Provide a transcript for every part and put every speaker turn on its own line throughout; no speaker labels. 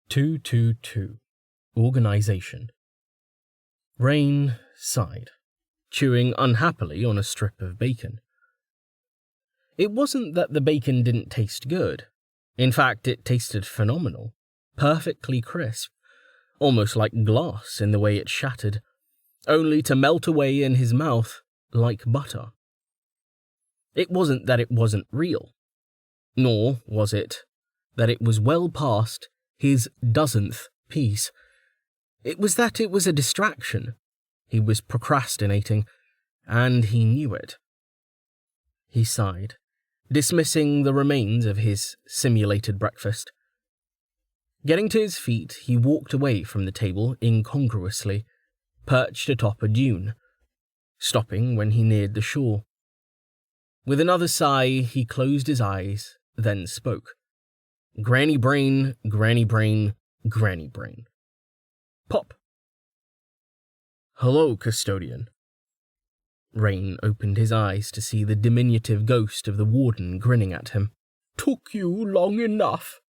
222. Organization. Rain sighed, chewing unhappily on a strip of bacon. It wasn't that the bacon didn't taste good. In fact, it tasted phenomenal, perfectly crisp, almost like glass in the way it shattered, only to melt away in his mouth like butter. It wasn't that it wasn't real, nor was it that it was well past his dozenth piece. It was that it was a distraction. He was procrastinating, and he knew it. He sighed, dismissing the remains of his simulated breakfast. Getting to his feet, he walked away from the table incongruously, perched atop a dune, stopping when he neared the shore. With another sigh, he closed his eyes, then spoke. Granny brain, granny brain, granny brain. Pop. Hello, custodian. Rain opened his eyes to see the diminutive ghost of the warden grinning at him. Took you long enough,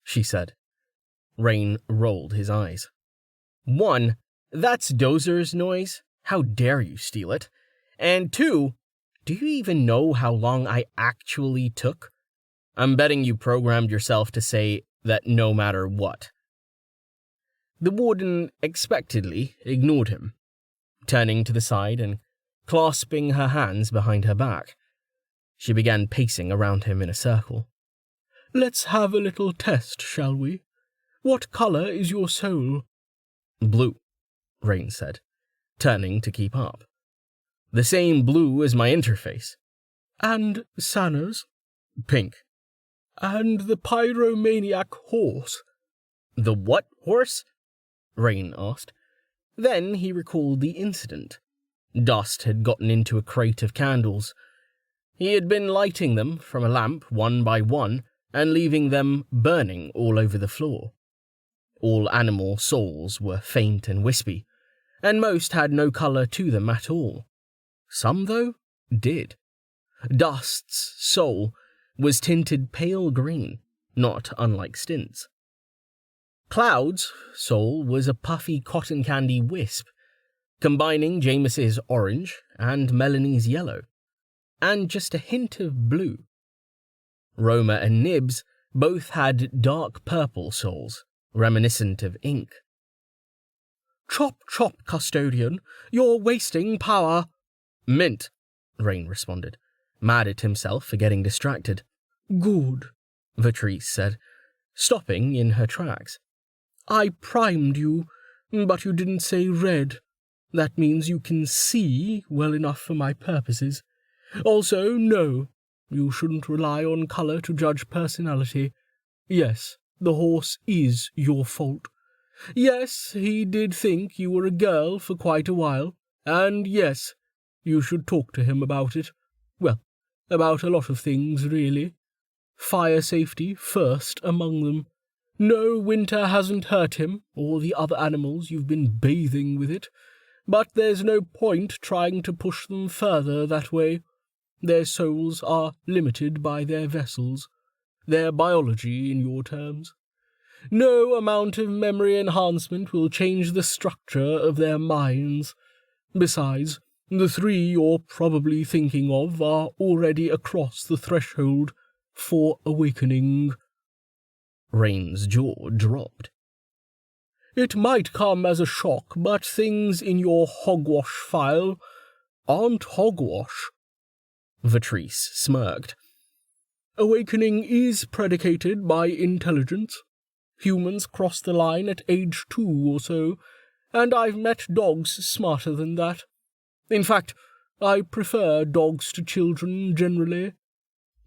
she said. Rain rolled his eyes. 1, that's Dozer's noise. How dare you steal it? And 2, do you even know how long I actually took? I'm betting you programmed yourself to say that no matter what. The warden expectedly ignored him, turning to the side and clasping her hands behind her back. She began pacing around him in a circle. Let's have a little test, shall we? What color is your soul? Blue, Rain said, turning to keep up. The same blue as my interface. And Sanna's? Pink. And the pyromaniac horse? The what horse? Rain asked. Then he recalled the incident. Dust had gotten into a crate of candles. He had been lighting them from a lamp one by one and leaving them burning all over the floor. All animal souls were faint and wispy, and most had no colour to them at all. Some, though, did. Dust's soul was tinted pale green, not unlike Stint's. Cloud's soul was a puffy cotton candy wisp, combining James's orange and Melanie's yellow, and just a hint of blue. Roma and Nibs both had dark purple souls, reminiscent of ink. Chop, chop, custodian, you're wasting power. Mint, Rain responded, mad at himself for getting distracted. Good, Vatrice said, stopping in her tracks. I primed you, but you didn't say red. That means you can see well enough for my purposes. Also, no, you shouldn't rely on colour to judge personality. Yes, the horse is your fault. Yes, he did think you were a girl for quite a while, and yes, you should talk to him about it. Well, about a lot of things, really. Fire safety first among them. No, winter hasn't hurt him, or the other animals you've been bathing with it, but there's no point trying to push them further that way. Their souls are limited by their vessels, their biology in your terms. No amount of memory enhancement will change the structure of their minds. Besides, the 3 you're probably thinking of are already across the threshold for awakening. Rain's jaw dropped. It might come as a shock, but things in your hogwash file aren't hogwash. Vatrice smirked. Awakening is predicated by intelligence. Humans cross the line at age 2 or so, and I've met dogs smarter than that. In fact, I prefer dogs to children generally.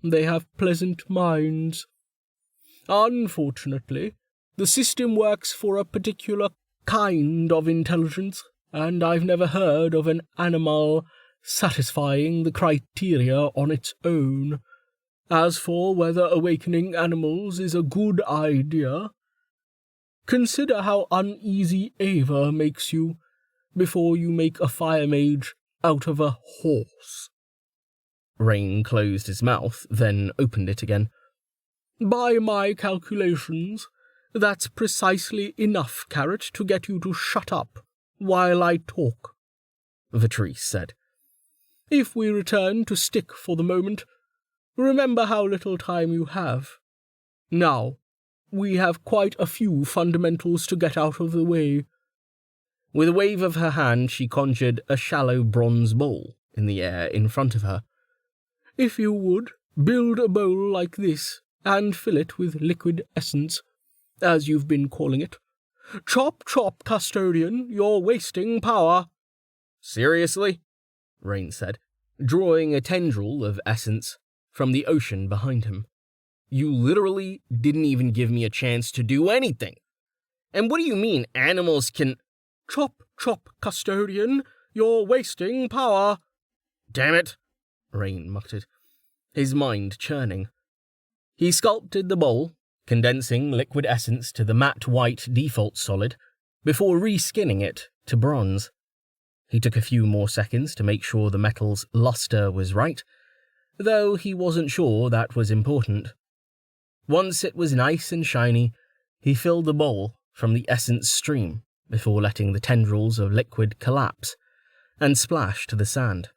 They have pleasant minds. Unfortunately, the system works for a particular kind of intelligence, and I've never heard of an animal satisfying the criteria on its own. As for whether awakening animals is a good idea, consider how uneasy Ava makes you before you make a fire mage out of a horse. Rain closed his mouth, then opened it again. By my calculations, That's precisely enough, Carrot, to get you to shut up while I talk, Vitrice said. If we return to Stick for the moment, remember how little time you have. Now, we have quite a few fundamentals to get out of the way. With a wave of her hand, she conjured a shallow bronze bowl in the air in front of her. If you would, build a bowl like this and fill it with liquid essence, as you've been calling it. Chop, chop, custodian, you're wasting power. Seriously? Rain said, drawing a tendril of essence from the ocean behind him. You literally didn't even give me a chance to do anything. And what do you mean animals can... Chop, chop, custodian, you're wasting power. Damn it, Rain muttered, his mind churning. He sculpted the bowl, condensing liquid essence to the matte white default solid, before reskinning it to bronze. He took a few more seconds to make sure the metal's luster was right, though he wasn't sure that was important. Once it was nice and shiny, he filled the bowl from the essence stream before letting the tendrils of liquid collapse and splash to the sand.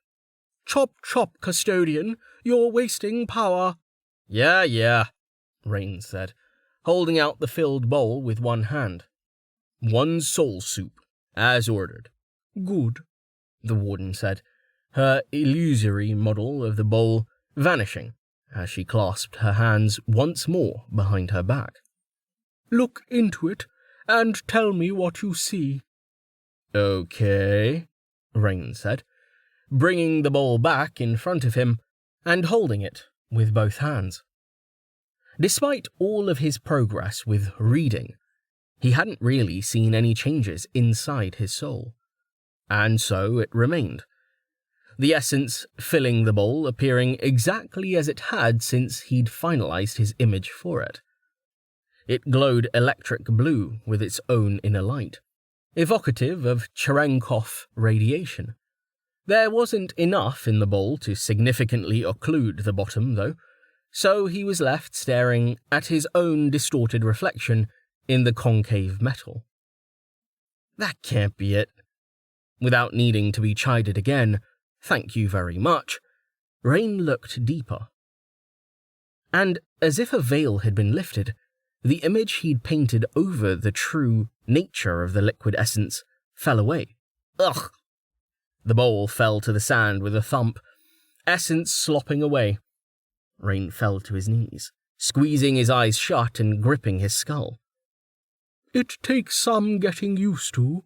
Chop, chop, custodian, you're wasting power. Yeah, Rain said, holding out the filled bowl with one hand. One soul soup, as ordered. Good, the warden said, her illusory model of the bowl vanishing as she clasped her hands once more behind her back. Look into it and tell me what you see. Okay, Rain said, bringing the bowl back in front of him and holding it with both hands. Despite all of his progress with reading, he hadn't really seen any changes inside his soul, and so it remained, the essence filling the bowl appearing exactly as it had since he'd finalized his image for it. It glowed electric blue with its own inner light, evocative of Cherenkov radiation. There wasn't enough in the bowl to significantly occlude the bottom, though, so he was left staring at his own distorted reflection in the concave metal. That can't be it. Without needing to be chided again, thank you very much, Rain looked deeper. And as if a veil had been lifted, the image he'd painted over the true nature of the liquid essence fell away. Ugh! The bowl fell to the sand with a thump, essence slopping away. Rain fell to his knees, squeezing his eyes shut and gripping his skull. It takes some getting used to,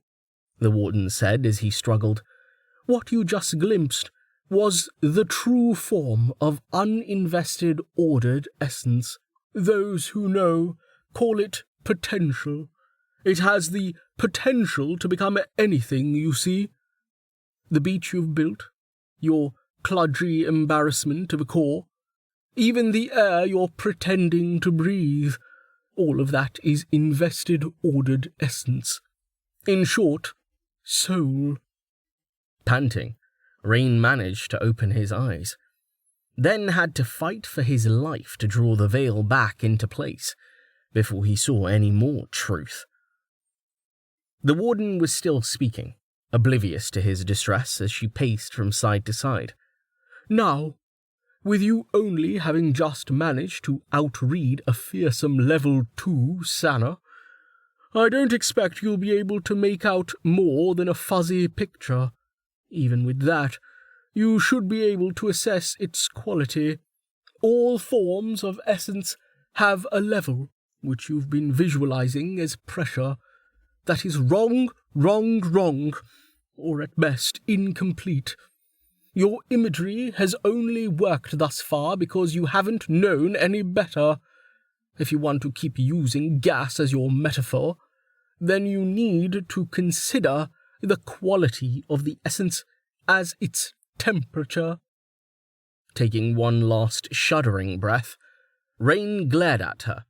the warden said as he struggled. What you just glimpsed was the true form of uninvested ordered essence. Those who know call it potential. It has the potential to become anything, you see. The beach you've built, your kludgy embarrassment of a core, even the air you're pretending to breathe, all of that is invested ordered essence. In short, soul. Panting, Rain managed to open his eyes, then had to fight for his life to draw the veil back into place before he saw any more truth. The warden was still speaking, oblivious to his distress as she paced from side to side. Now, with you only having just managed to outread a fearsome level 2 Sana, I don't expect you'll be able to make out more than a fuzzy picture. Even with that, you should be able to assess its quality. All forms of essence have a level, which you've been visualizing as pressure, that is wrong, or at best incomplete. Your imagery has only worked thus far because you haven't known any better. If you want to keep using gas as your metaphor, then you need to consider the quality of the essence as its temperature. Taking one last shuddering breath, Rain glared at her.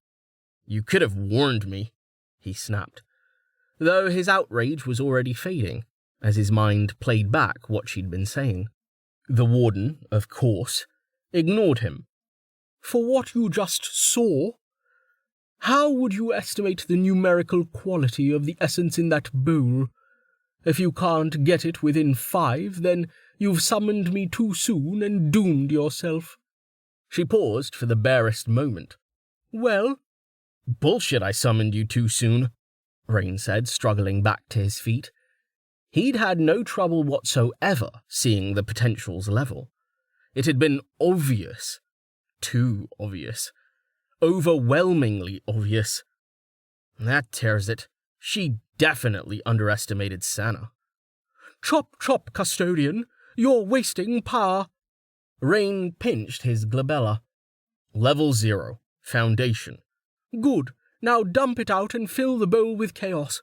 You could have warned me, he snapped, though his outrage was already fading as his mind played back what she'd been saying. The warden, of course, ignored him. For what you just saw, How would you estimate the numerical quality of the essence in that bowl? If you can't get it within 5, then you've summoned me too soon and doomed yourself." She paused for the barest moment. "Well?" "Bullshit I summoned you too soon," Rain said, struggling back to his feet. He'd had no trouble whatsoever seeing the potential's level. It had been obvious. Too obvious. Overwhelmingly obvious. That tears it. She definitely underestimated Sana. "Chop, chop, custodian! You're wasting power!" Rain pinched his glabella. "Level 0. Foundation." "Good. Now dump it out and fill the bowl with chaos.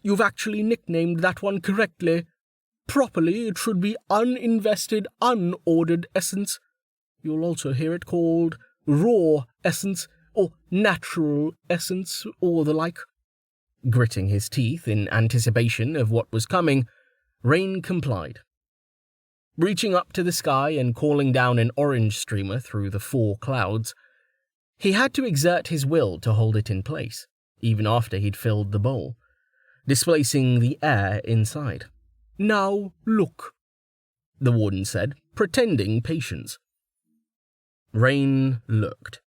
You've actually nicknamed that one correctly. Properly, it should be uninvested, unordered essence. You'll also hear it called raw essence, or natural essence, or the like." Gritting his teeth in anticipation of what was coming, Rain complied. Reaching up to the sky and calling down an orange streamer through the 4 clouds, he had to exert his will to hold it in place, even after he'd filled the bowl, displacing the air inside. "Now look," the warden said, pretending patience. Rain looked.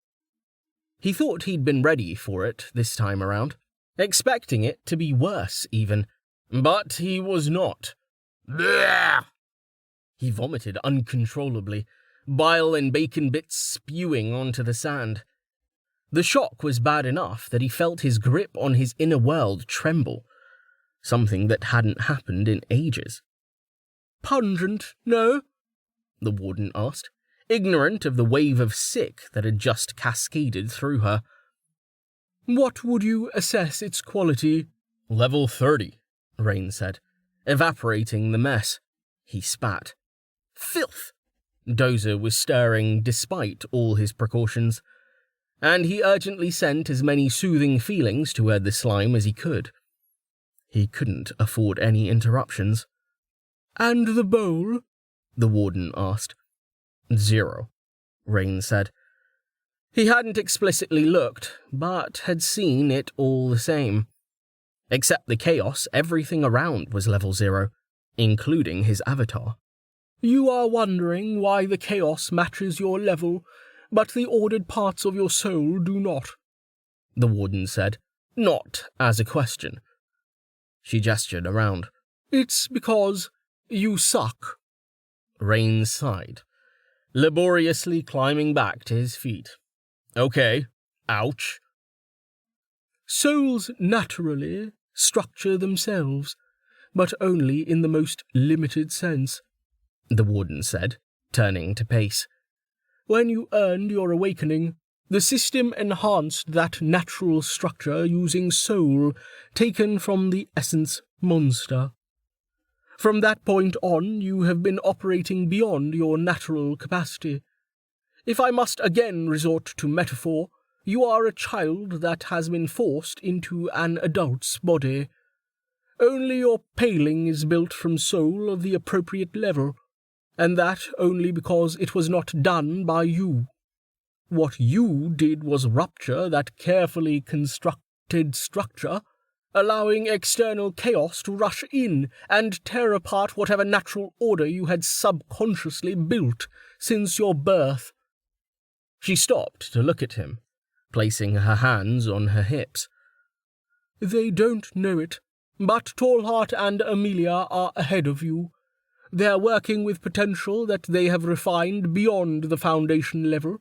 He thought he'd been ready for it this time around, expecting it to be worse even, but he was not. Blech! He vomited uncontrollably, bile and bacon bits spewing onto the sand. The shock was bad enough that he felt his grip on his inner world tremble, something that hadn't happened in ages. "Pungent, no?" the warden asked, ignorant of the wave of sick that had just cascaded through her. "What would you assess its quality?" "Level 30, Rain said, evaporating the mess. He spat. "Filth!" Dozer was stirring despite all his precautions, and he urgently sent as many soothing feelings toward the slime as he could. He couldn't afford any interruptions. "And the bowl?" the warden asked. 0, Rain said. He hadn't explicitly looked, but had seen it all the same. Except the chaos, everything around was level 0, including his avatar. "You are wondering why the chaos matches your level, but the ordered parts of your soul do not," the warden said, not as a question. She gestured around. "It's because you suck." Rain sighed, laboriously climbing back to his feet. "Okay, ouch." "Souls naturally structure themselves, but only in the most limited sense," the warden said, turning to Pace. "When you earned your awakening, the system enhanced that natural structure using soul taken from the essence monster. From that point on, you have been operating beyond your natural capacity. If I must again resort to metaphor, you are a child that has been forced into an adult's body. Only your paling is built from soul of the appropriate level, and that only because it was not done by you. What you did was rupture that carefully constructed structure, allowing external chaos to rush in and tear apart whatever natural order you had subconsciously built since your birth." She stopped to look at him, placing her hands on her hips. "They don't know it, but Tallheart and Amelia are ahead of you. They're working with potential that they have refined beyond the foundation level.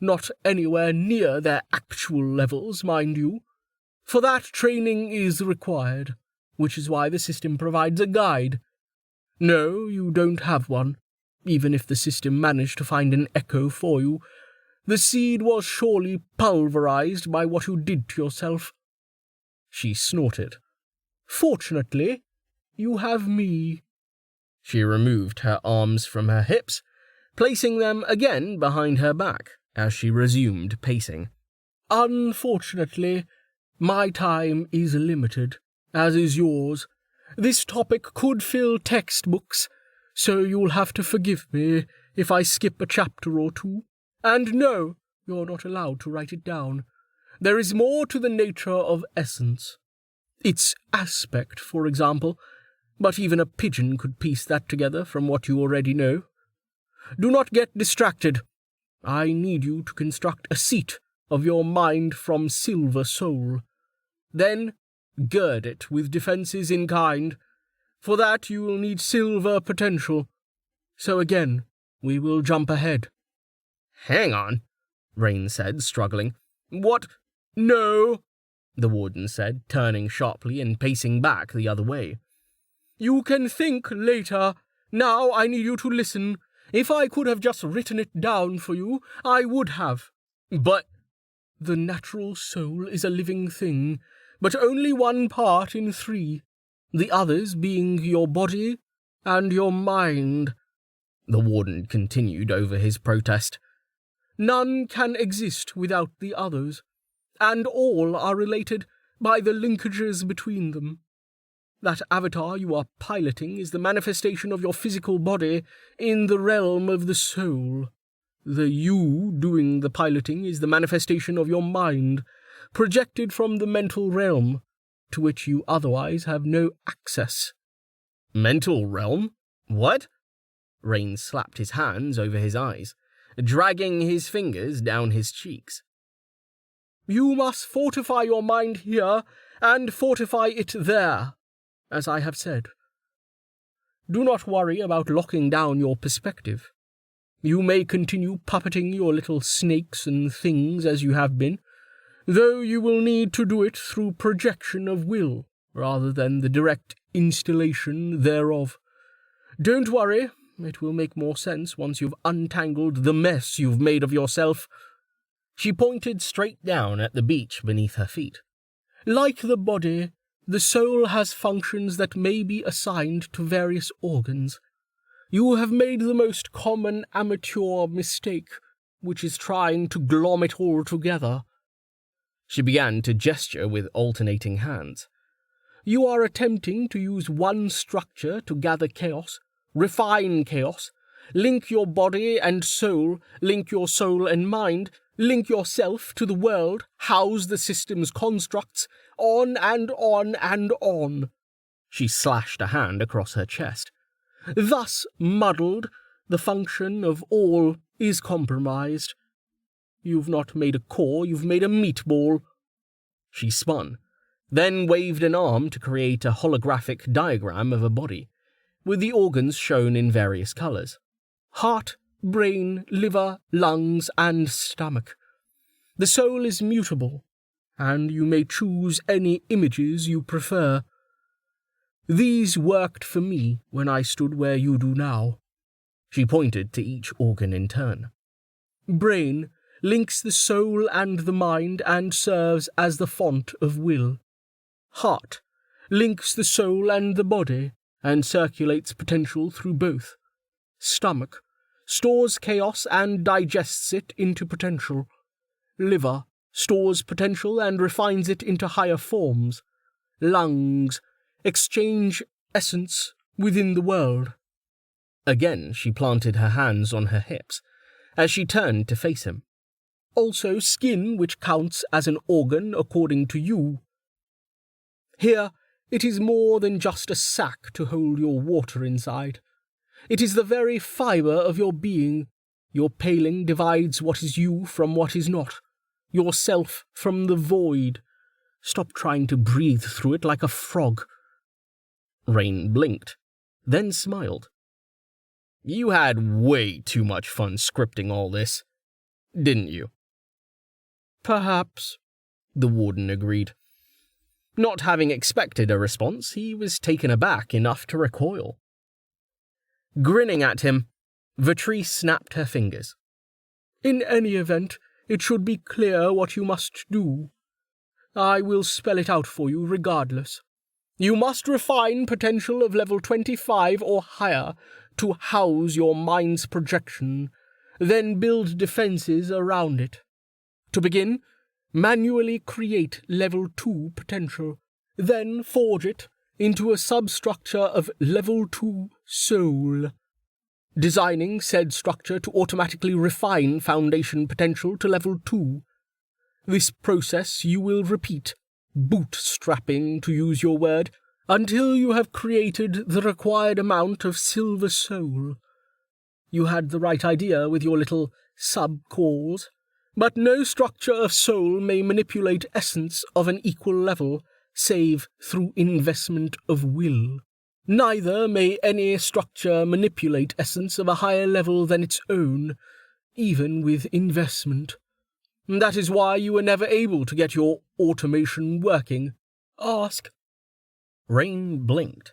Not anywhere near their actual levels, mind you. For that, training is required, which is why the system provides a guide. No, you don't have one, even if the system managed to find an echo for you. The seed was surely pulverized by what you did to yourself." She snorted. "Fortunately, you have me." She removed her arms from her hips, placing them again behind her back as she resumed pacing. "Unfortunately, my time is limited, as is yours. This topic could fill textbooks, so you'll have to forgive me if I skip a chapter or two. And no, you're not allowed to write it down. There is more to the nature of essence. Its aspect, for example, but even a pigeon could piece that together from what you already know. Do not get distracted. I need you to construct a seat of your mind from silver soul. Then gird it with defences in kind. For that you will need silver potential. So again, we will jump ahead. Hang on, Rain said, struggling. What? No, the warden said, turning sharply and pacing back the other way. You can think later. Now I need you to listen. If I could have just written it down for you, I would have. But the natural soul is a living thing, but only one part in three, the others being your body and your mind, the warden continued over his protest. None can exist without the others, and all are related by the linkages between them. That avatar you are piloting is the manifestation of your physical body in the realm of the soul. The you doing the piloting is the manifestation of your mind, projected from the mental realm, to which you otherwise have no access. Mental realm? What? Rain slapped his hands over his eyes, dragging his fingers down his cheeks. You must fortify your mind here and fortify it there, as I have said. Do not worry about locking down your perspective. You may continue puppeting your little snakes and things as you have been, though you will need to do it through projection of will, rather than the direct installation thereof. Don't worry, it will make more sense once you've untangled the mess you've made of yourself. She pointed straight down at the beach beneath her feet. Like the body, the soul has functions that may be assigned to various organs. You have made the most common amateur mistake, which is trying to glom it all together. She began to gesture with alternating hands. You are attempting to use one structure to gather chaos, refine chaos, link your body and soul, link your soul and mind, link yourself to the world, house the system's constructs, on and on and on. She slashed a hand across her chest. Thus muddled, the function of all is compromised. You've not made a core, you've made a meatball. She spun, then waved an arm to create a holographic diagram of a body, with the organs shown in various colours. Heart, brain, liver, lungs, and stomach. The soul is mutable, and you may choose any images you prefer. These worked for me when I stood where you do now. She pointed to each organ in turn. Brain links the soul and the mind and serves as the font of will. Heart links the soul and the body and circulates potential through both. Stomach stores chaos and digests it into potential. Liver stores potential and refines it into higher forms. Lungs exchange essence within the world. Again she planted her hands on her hips, as she turned to face him. Also skin, which counts as an organ according to you. Here, it is more than just a sack to hold your water inside. It is the very fibre of your being. Your paling divides what is you from what is not, yourself from the void. Stop trying to breathe through it like a frog. Rain blinked, then smiled. You had way too much fun scripting all this, didn't you? Perhaps, the warden agreed. Not having expected a response, he was taken aback enough to recoil. Grinning at him, Vatrice snapped her fingers. In any event, it should be clear what you must do. I will spell it out for you regardless. You must refine potential of level 25 or higher to house your mind's projection, then build defenses around it. To begin, manually create level 2 potential, then forge it into a substructure of level 2 soul. Designing said structure to automatically refine foundation potential to level 2. This process you will repeat, bootstrapping, to use your word, until you have created the required amount of silver soul. You had the right idea with your little sub-cause, but no structure of soul may manipulate essence of an equal level, save through investment of will. Neither may any structure manipulate essence of a higher level than its own, even with investment. That is why you were never able to get your automation working. Ask. Rain blinked,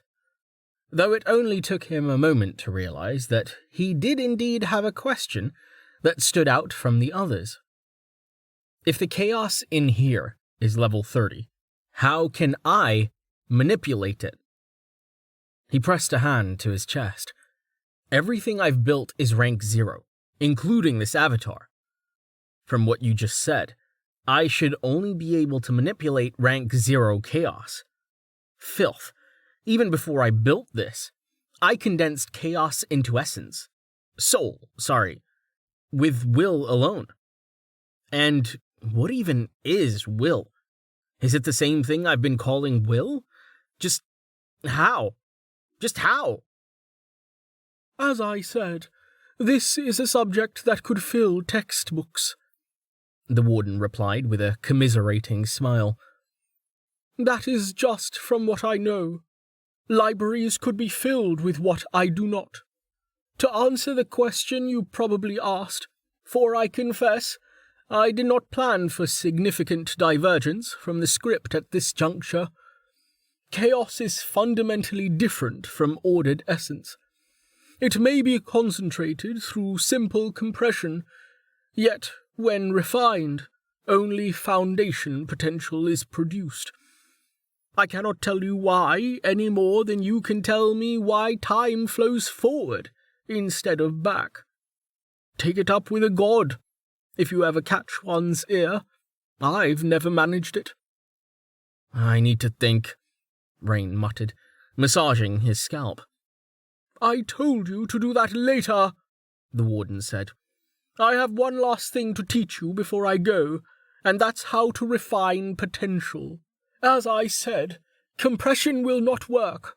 though it only took him a moment to realize that he did indeed have a question that stood out from the others. If the chaos in here is level 30, how can I manipulate it? He pressed a hand to his chest. Everything I've built is rank 0, including this avatar. From what you just said, I should only be able to manipulate rank 0 chaos. Filth. Even before I built this, I condensed chaos into essence. Soul, with will alone. And what even is will? Is it the same thing I've been calling will? Just how? Just how? As I said, this is a subject that could fill textbooks, the warden replied with a commiserating smile. That is just from what I know. Libraries could be filled with what I do not. To answer the question you probably asked, for I confess, I did not plan for significant divergence from the script at this juncture. Chaos is fundamentally different from ordered essence. It may be concentrated through simple compression, yet, when refined, only foundation potential is produced. I cannot tell you why any more than you can tell me why time flows forward instead of back. Take it up with a god, if you ever catch one's ear. I've never managed it. I need to think, Rain muttered, massaging his scalp. I told you to do that later, the warden said. I have one last thing to teach you before I go, and that's how to refine potential. As I said, compression will not work.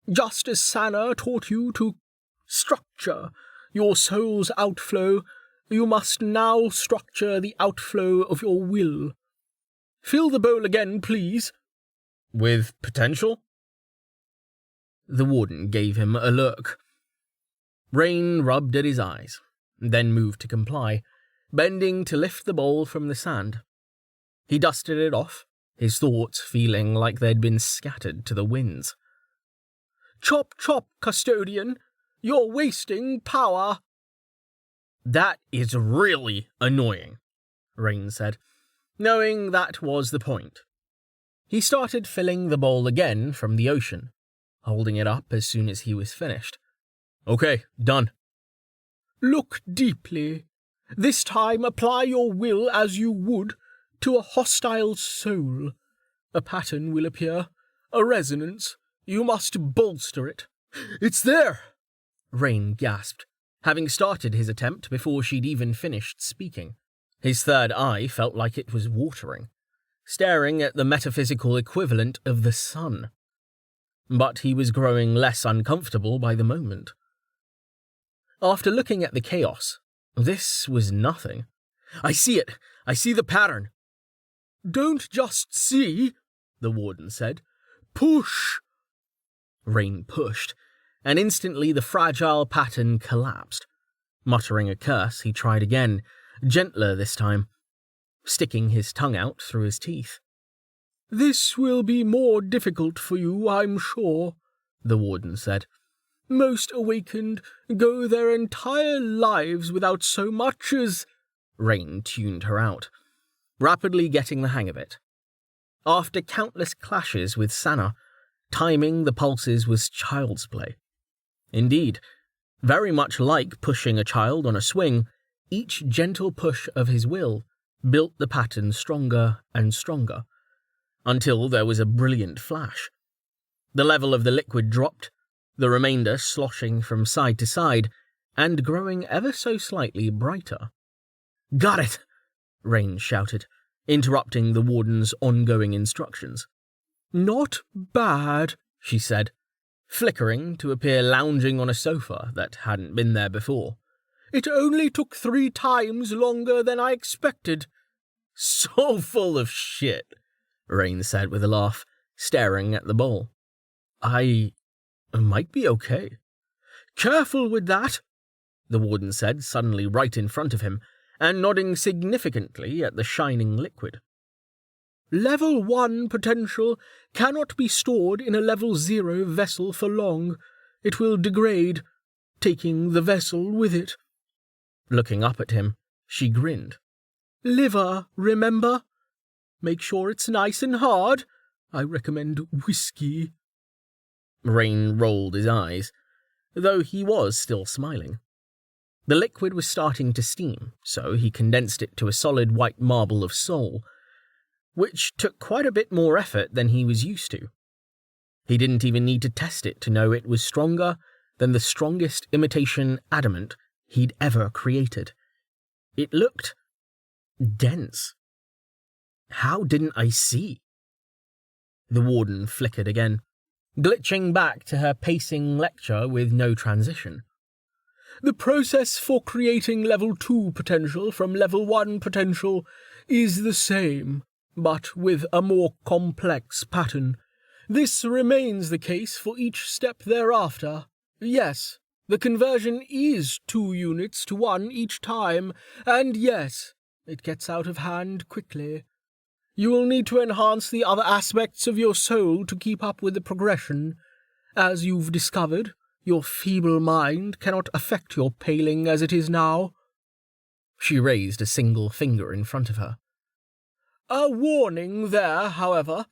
Just as Sana taught you to structure your soul's outflow, you must now structure the outflow of your will. Fill the bowl again, please. With potential? The warden gave him a look. Rain rubbed at his eyes, then moved to comply, bending to lift the bowl from the sand. He dusted it off, his thoughts feeling like they'd been scattered to the winds. Chop, chop, custodian! You're wasting power! That is really annoying, Rain said, knowing that was the point. He started filling the bowl again from the ocean, holding it up as soon as he was finished. Okay, done. Look deeply. This time apply your will as you would to a hostile soul. A pattern will appear, a resonance. You must bolster it. It's there! Rain gasped, having started his attempt before she'd even finished speaking. His third eye felt like it was watering, staring at the metaphysical equivalent of the sun. But he was growing less uncomfortable by the moment. After looking at the chaos, this was nothing. I see it. I see the pattern. Don't just see, the warden said. Push! Rain pushed, and instantly the fragile pattern collapsed. Muttering a curse, he tried again, gentler this time, sticking his tongue out through his teeth. This will be more difficult for you, I'm sure, the warden said. Most awakened go their entire lives without so much as... Rain tuned her out, rapidly getting the hang of it. After countless clashes with Sana, timing the pulses was child's play. Indeed, very much like pushing a child on a swing, each gentle push of his will built the pattern stronger and stronger, until there was a brilliant flash. The level of the liquid dropped, the remainder sloshing from side to side, and growing ever so slightly brighter. Got it! Rain shouted, interrupting the warden's ongoing instructions. "Not bad," she said, flickering to appear lounging on a sofa that hadn't been there before. "It only took 3 times longer than I expected." "So full of shit," Rain said with a laugh, staring at the bowl. I might be okay." "Careful with that," the warden said, suddenly right in front of him, and nodding significantly at the shining liquid. "Level 1 potential cannot be stored in a level 0 vessel for long. It will degrade, taking the vessel with it." Looking up at him, she grinned. "Liver, remember? Make sure it's nice and hard. I recommend whiskey." Rain rolled his eyes, though he was still smiling. The liquid was starting to steam, so he condensed it to a solid white marble of soul, which took quite a bit more effort than he was used to. He didn't even need to test it to know it was stronger than the strongest imitation adamant he'd ever created. It looked dense. How didn't I see? The warden flickered again, glitching back to her pacing lecture with no transition. "The process for creating level 2 potential from level 1 potential is the same, but with a more complex pattern. This remains the case for each step thereafter. Yes, the conversion is 2 units to 1 each time, and yes, it gets out of hand quickly. You will need to enhance the other aspects of your soul to keep up with the progression. As you've discovered, your feeble mind cannot affect your paling as it is now." She raised a single finger in front of her. "A warning there, however.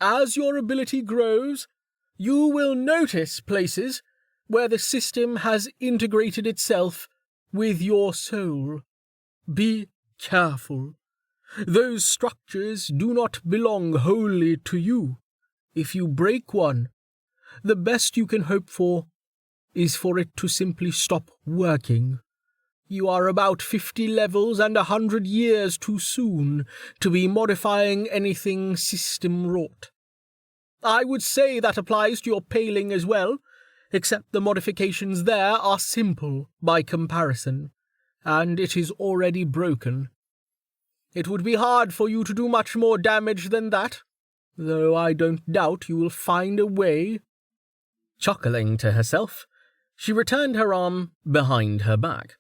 As your ability grows, you will notice places where the system has integrated itself with your soul. Be careful. Those structures do not belong wholly to you. If you break one, the best you can hope for is for it to simply stop working. You are about 50 levels and 100 years too soon to be modifying anything system-wrought. I would say that applies to your paling as well, except the modifications there are simple by comparison, and it is already broken. It would be hard for you to do much more damage than that, though I don't doubt you will find a way." Chuckling to herself, she returned her arm behind her back.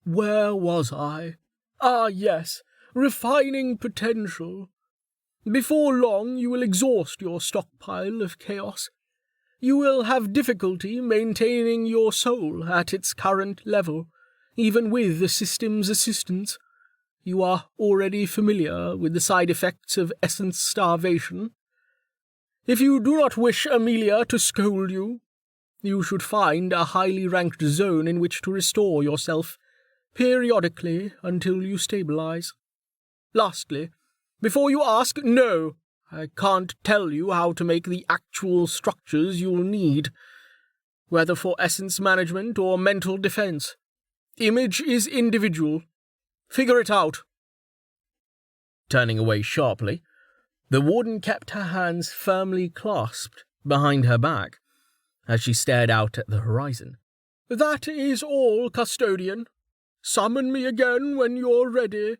"Where was I? Ah, yes, refining potential. Before long you will exhaust your stockpile of chaos. You will have difficulty maintaining your soul at its current level, even with the system's assistance. You are already familiar with the side effects of essence starvation. If you do not wish Amelia to scold you, you should find a highly ranked zone in which to restore yourself periodically until you stabilize. Lastly, before you ask, no, I can't tell you how to make the actual structures you'll need, whether for essence management or mental defense. Image is individual. Figure it out." Turning away sharply, the warden kept her hands firmly clasped behind her back as she stared out at the horizon. "That is all, custodian. Summon me again when you're ready,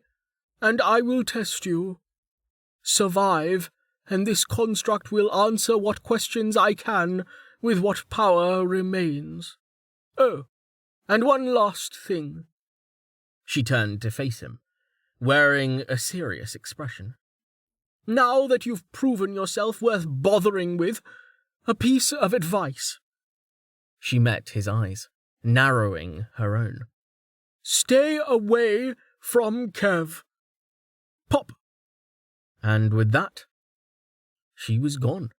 and I will test you. Survive, and this construct will answer what questions I can with what power remains. Oh, and one last thing." She turned to face him, wearing a serious expression. "Now that you've proven yourself worth bothering with, a piece of advice." She met his eyes, narrowing her own. "Stay away from Kev. Pop." And with that, she was gone.